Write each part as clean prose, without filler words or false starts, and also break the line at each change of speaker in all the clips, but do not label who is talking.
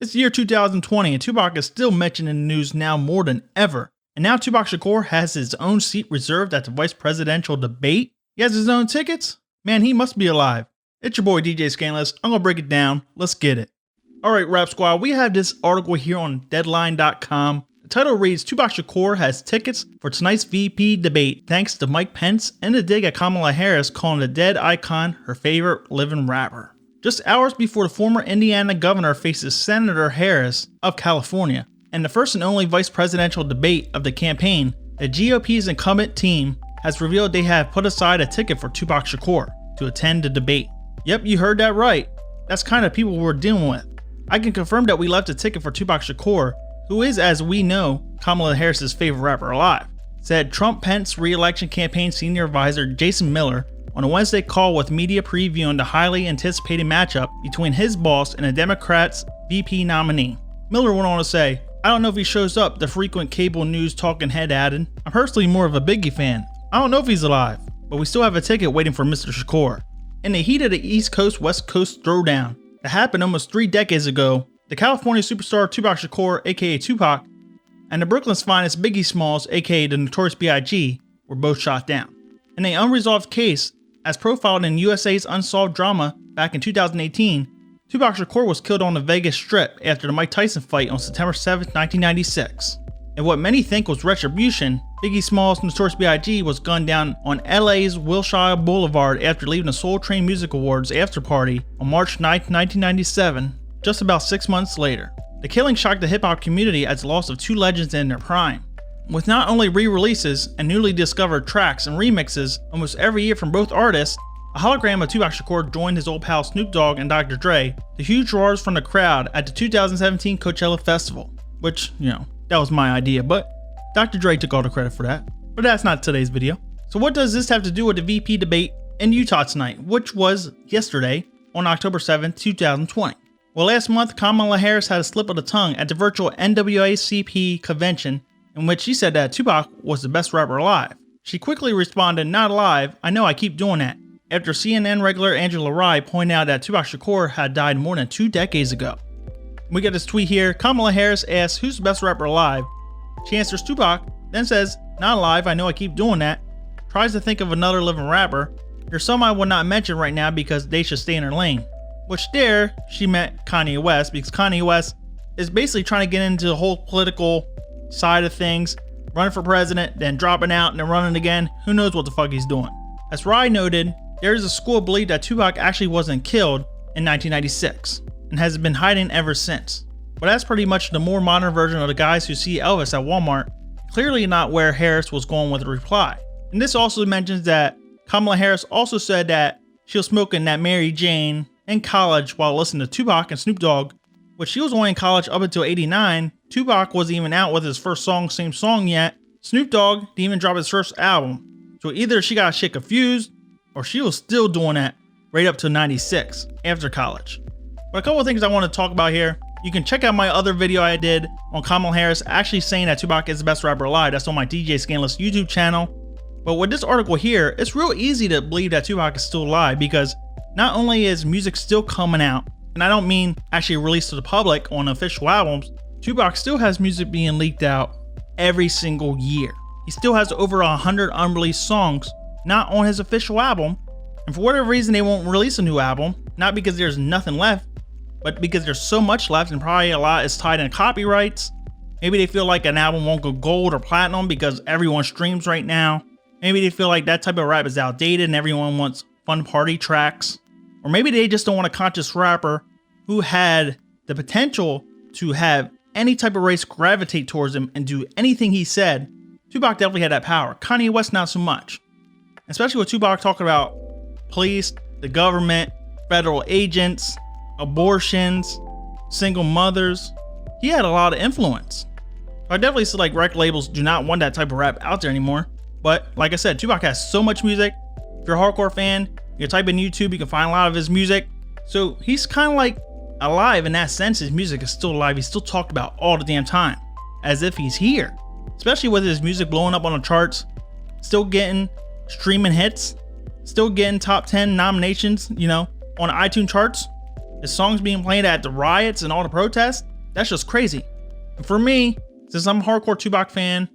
It's the year 2020 and Tupac is still mentioned in the news now more than ever. And now Tupac Shakur has his own seat reserved at the vice presidential debate. He has his own tickets? Man, he must be alive. It's your boy DJ Skandalous. I'm gonna break it down. Let's get it. Alright Rap Squad, we have this article here on deadline.com. The title reads, Tupac Shakur has tickets for tonight's VP debate thanks to Mike Pence and a dig at Kamala Harris calling the dead icon her favorite living rapper. Just hours before the former Indiana governor faces Senator Harris of California, and the first and only vice presidential debate of the campaign, the GOP's incumbent team has revealed they have put aside a ticket for Tupac Shakur to attend the debate. Yep, you heard that right. That's kind of people we're dealing with. I can confirm that we left a ticket for Tupac Shakur, who is, as we know, Kamala Harris's favorite rapper alive, said Trump-Pence re-election campaign senior advisor Jason Miller on a Wednesday call with media previewing the highly anticipated matchup between his boss and a Democrats' VP nominee. Miller went on to say, I don't know if he shows up, the frequent cable news talking head added. I'm personally more of a Biggie fan. I don't know if he's alive, but we still have a ticket waiting for Mr. Shakur. In the heat of the East Coast West Coast throwdown that happened almost 3 decades ago, the California superstar Tupac Shakur, aka Tupac, and the Brooklyn's finest Biggie Smalls, aka the Notorious B.I.G., were both shot down. In an unresolved case, as profiled in USA's Unsolved Drama back in 2018, Tupac Shakur was killed on the Vegas Strip after the Mike Tyson fight on September 7, 1996. And what many think was retribution, Biggie Smalls' Notorious B.I.G. was gunned down on LA's Wilshire Boulevard after leaving the Soul Train Music Awards after party on March 9, 1997, just about 6 months later. The killing shocked the hip-hop community as the loss of 2 legends in their prime. With not only re-releases and newly discovered tracks and remixes almost every year from both artists, a hologram of Tupac Shakur joined his old pal Snoop Dogg and Dr. Dre to huge roars from the crowd at the 2017 Coachella Festival, which, that was my idea, but Dr. Dre took all the credit for that. But that's not today's video. So what does this have to do with the VP debate in Utah tonight, which was yesterday on October 7th, 2020? Well, last month, Kamala Harris had a slip of the tongue at the virtual NAACP convention in which she said that Tupac was the best rapper alive. She quickly responded, not alive, I know I keep doing that, after CNN regular Angela Rye pointed out that Tupac Shakur had died more than 2 decades ago. We get this tweet here, Kamala Harris asks, who's the best rapper alive? She answers Tupac, then says, not alive, I know I keep doing that, tries to think of another living rapper. There's some I will not mention right now because they should stay in their lane. Which there, she meant Kanye West, because Kanye West is basically trying to get into the whole political side of things, running for president, then dropping out and then running again. Who knows what the fuck he's doing. As Rye noted, there is a school of belief that Tupac actually wasn't killed in 1996 and has been hiding ever since. But that's pretty much the more modern version of the guys who see Elvis at Walmart, clearly not where Harris was going with the reply. And this also mentions that Kamala Harris also said that she was smoking that Mary Jane in college while listening to Tupac and Snoop Dogg, which she was only in college up until 89. Tupac wasn't even out with his first same song yet. Snoop Dogg didn't even drop his first album. So either she got shit confused or she was still doing that right up to 96 after college. But a couple of things I want to talk about here. You can check out my other video I did on Kamala Harris actually saying that Tupac is the best rapper alive. That's on my DJ Skandalous YouTube channel. But with this article here, it's real easy to believe that Tupac is still alive because not only is music still coming out, and I don't mean actually released to the public on official albums, Tupac still has music being leaked out every single year. He still has over 100 unreleased songs not on his official album, and for whatever reason they won't release a new album, not because there's nothing left, but because there's so much left and probably a lot is tied in copyrights. Maybe they feel like an album won't go gold or platinum because everyone streams right now. Maybe they feel like that type of rap is outdated and everyone wants fun party tracks. Or maybe they just don't want a conscious rapper who had the potential to have any type of race gravitate towards him and do anything he said. Tupac definitely had that power. Kanye West not so much. Especially with Tupac talking about police, the government, federal agents, abortions, single mothers. He had a lot of influence. I definitely feel like record labels do not want that type of rap out there anymore. But like I said, Tupac has so much music. If you're a hardcore fan, you type in YouTube, you can find a lot of his music. So he's kind of like alive in that sense. His music is still alive. He's still talked about all the damn time, as if he's here. Especially with his music blowing up on the charts, still getting streaming hits, still getting top 10 nominations, on iTunes charts. His songs being played at the riots and all the protests. That's just crazy. And for me, since I'm a hardcore Tupac fan,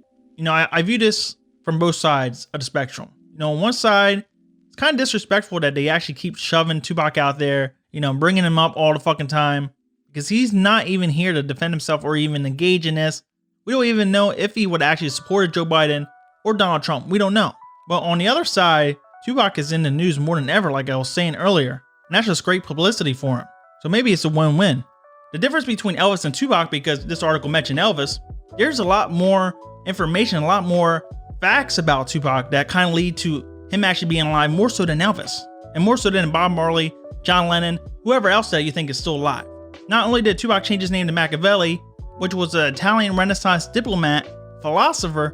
I view this from both sides of the spectrum. On one side, it's kind of disrespectful that they actually keep shoving Tupac out there, bringing him up all the fucking time, because he's not even here to defend himself or even engage in this. We don't even know if he would actually support Joe Biden or Donald Trump. We don't know. But on the other side, Tupac is in the news more than ever, like I was saying earlier, and that's just great publicity for him. So maybe it's a win-win. The difference between Elvis and Tupac, because this article mentioned Elvis, there's a lot more information, a lot more facts about Tupac that kind of lead to him actually being alive more so than Elvis, and more so than Bob Marley, John Lennon, whoever else that you think is still alive. Not only did Tupac change his name to Machiavelli, which was an Italian Renaissance diplomat, philosopher,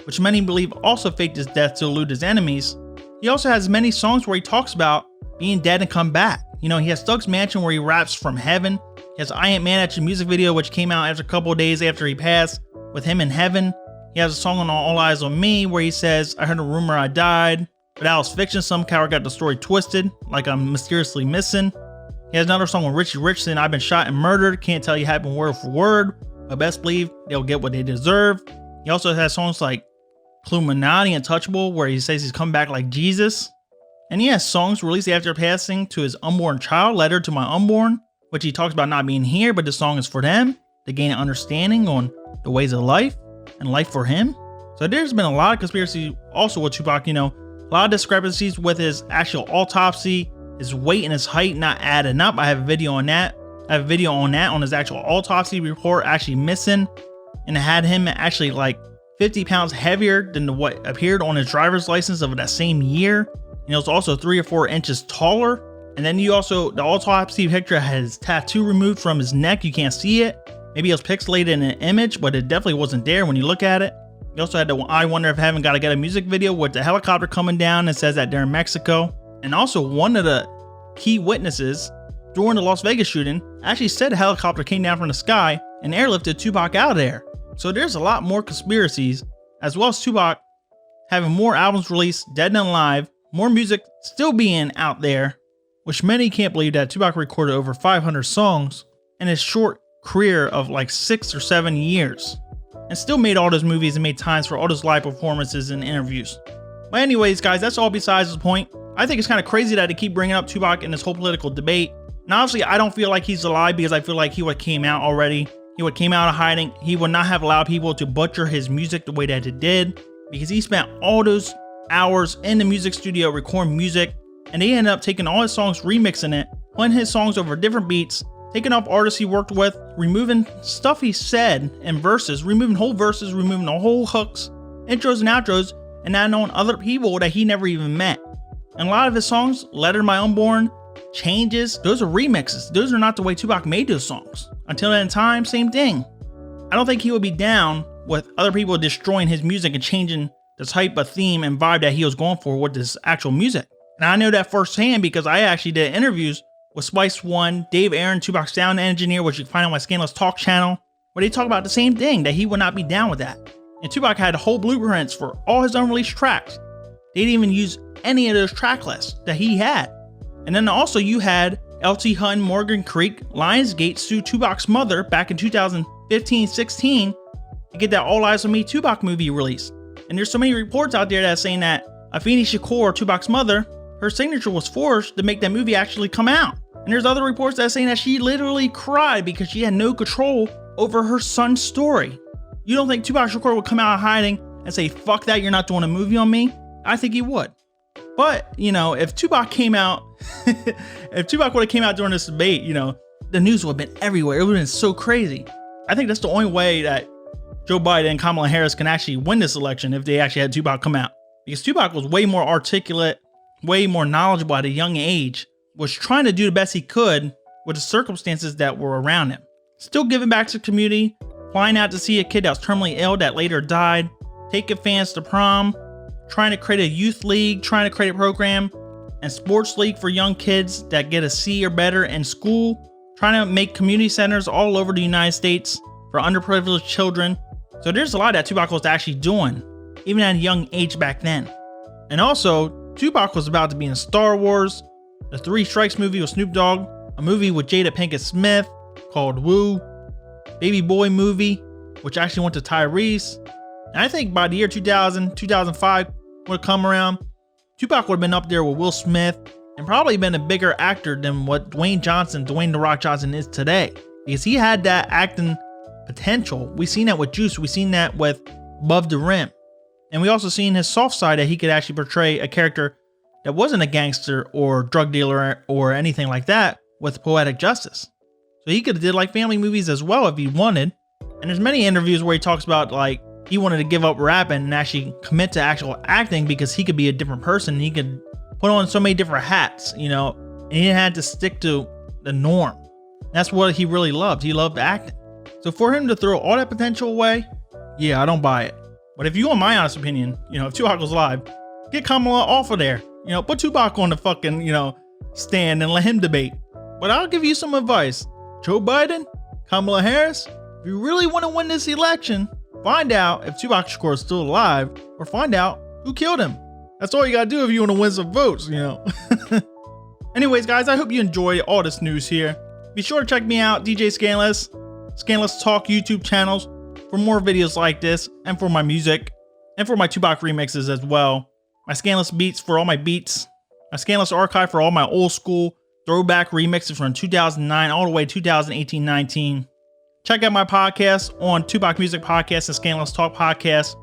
which many believe also faked his death to elude his enemies, he also has many songs where he talks about being dead and come back. He has Thug's Mansion where he raps from heaven. He has I Ain't Mad At You music video, which came out after a couple of days after he passed, with him in heaven. He has a song on All Eyes On Me where he says, I heard a rumor I died, but that was fiction. Some coward got the story twisted, like I'm mysteriously missing. He has another song with Richie Rich saying, I've been shot and murdered, can't tell you happened word for word, but best believe they'll get what they deserve. He also has songs like Illuminati, Untouchable, where he says he's come back like Jesus. And he has songs released after passing to his unborn child, Letter to My Unborn, which he talks about not being here, but the song is for them to gain an understanding on the ways of life and life for him. So there's been a lot of conspiracy also with Tupac, a lot of discrepancies with his actual autopsy, his weight and his height not adding up. I have a video on that. On his actual autopsy report actually missing, and it had him actually like 50 pounds heavier than what appeared on his driver's license of that same year. It was also 3 or 4 inches taller. And then the autopsy picture had his tattoo removed from his neck. You can't see it. Maybe it was pixelated in an image, but it definitely wasn't there when you look at it. You also had the I Wonder If Heaven Gotta Get a music video with the helicopter coming down and says that they're in Mexico. And also one of the key witnesses during the Las Vegas shooting actually said a helicopter came down from the sky and airlifted Tupac out of there. So there's a lot more conspiracies, as well as Tupac having more albums released, dead and alive, more music still being out there, which many can't believe that Tupac recorded over 500 songs in his short career of like 6 or 7 years, and still made all those movies and made times for all those live performances and interviews. But anyways, guys, that's all besides the point. I think it's kind of crazy that they keep bringing up Tupac in this whole political debate. And honestly, I don't feel like he's alive, because I feel like he would have came out already. He would have came out of hiding. He would not have allowed people to butcher his music the way that it did, because he spent all those hours in the music studio recording music, and they ended up taking all his songs, remixing it, putting his songs over different beats, taking off artists he worked with, removing stuff he said in verses, removing whole verses, removing the whole hooks, intros and outros, and adding on other people that he never even met. And a lot of his songs, Letter to My Unborn, Changes, those are remixes. Those are not the way Tupac made those songs. Until that time, same thing. I don't think he would be down with other people destroying his music and changing the type of theme and vibe that he was going for with this actual music. And I know that firsthand because I actually did interviews with Spice One, Dave Aaron, Tupac's sound engineer, which you can find on my Skandalous Talk channel, where they talk about the same thing, that he would not be down with that. And Tupac had whole blueprints for all his unreleased tracks. They didn't even use any of those track lists that he had. And then also you had LT Hunt, Morgan Creek, Lionsgate sue Tupac's mother back in 2015-16 to get that All Eyes on Me Tupac movie released. And there's so many reports out there that are saying that Afeni Shakur, Tupac's mother, her signature was forged to make that movie actually come out. And there's other reports that are saying that she literally cried because she had no control over her son's story. You don't think Tupac Shakur would come out of hiding and say, fuck that, you're not doing a movie on me? I think he would. But, if Tupac came out, if Tupac would have came out during this debate, the news would have been everywhere. It would have been so crazy. I think that's the only way that Joe Biden and Kamala Harris can actually win this election, if they actually had Tupac come out. Because Tupac was way more articulate, way more knowledgeable at a young age, was trying to do the best he could with the circumstances that were around him. Still giving back to the community, flying out to see a kid that was terminally ill that later died, taking fans to prom, trying to create a youth league, trying to create a program and sports league for young kids that get a C or better in school, trying to make community centers all over the United States for underprivileged children. So there's a lot that Tupac was actually doing, even at a young age back then. And also, Tupac was about to be in Star Wars, the Three Strikes movie with Snoop Dogg, a movie with Jada Pinkett Smith called Woo, Baby Boy movie, which actually went to Tyrese. And I think by the year 2000, 2005 would come around, Tupac would have been up there with Will Smith and probably been a bigger actor than what Dwayne The Rock Johnson is today. Because he had that acting potential. We seen that with Juice. We seen that with Above the Rim. And we also seen his soft side that he could actually portray a character that wasn't a gangster or drug dealer or anything like that with Poetic Justice. So he could have did like family movies as well if he wanted. And there's many interviews where he talks about like he wanted to give up rapping and actually commit to actual acting because he could be a different person. And he could put on so many different hats, you know, and he had to stick to the norm. That's what he really loved. He loved acting. So for him to throw all that potential away, yeah, I don't buy it. But if you want my honest opinion, you know, if Tupac was live, get Kamala off of there. You know, put Tupac on the fucking, you know, stand and let him debate. But I'll give you some advice. Joe Biden, Kamala Harris, if you really want to win this election, find out if Tupac Shakur is still alive or find out who killed him. That's all you gotta do if you want to win some votes, you know. Anyways, guys, I hope you enjoyed all this news here. Be sure to check me out, DJ Skandalous Talk YouTube channels for more videos like this and for my music and for my Tupac remixes as well. My Skandalous Beats for all my beats. My Skandalous Archive for all my old school throwback remixes from 2009 all the way to 2018-19. Check out my podcast on Tupac Music Podcast and Skandalous Talk Podcast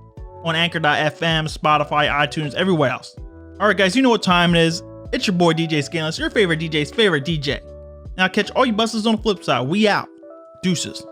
on Anchor.fm, Spotify, iTunes, everywhere else. Alright guys, you know what time it is. It's your boy DJ Skandalous, your favorite DJ's favorite DJ. Now catch all you busters on the flip side. We out. Deuces.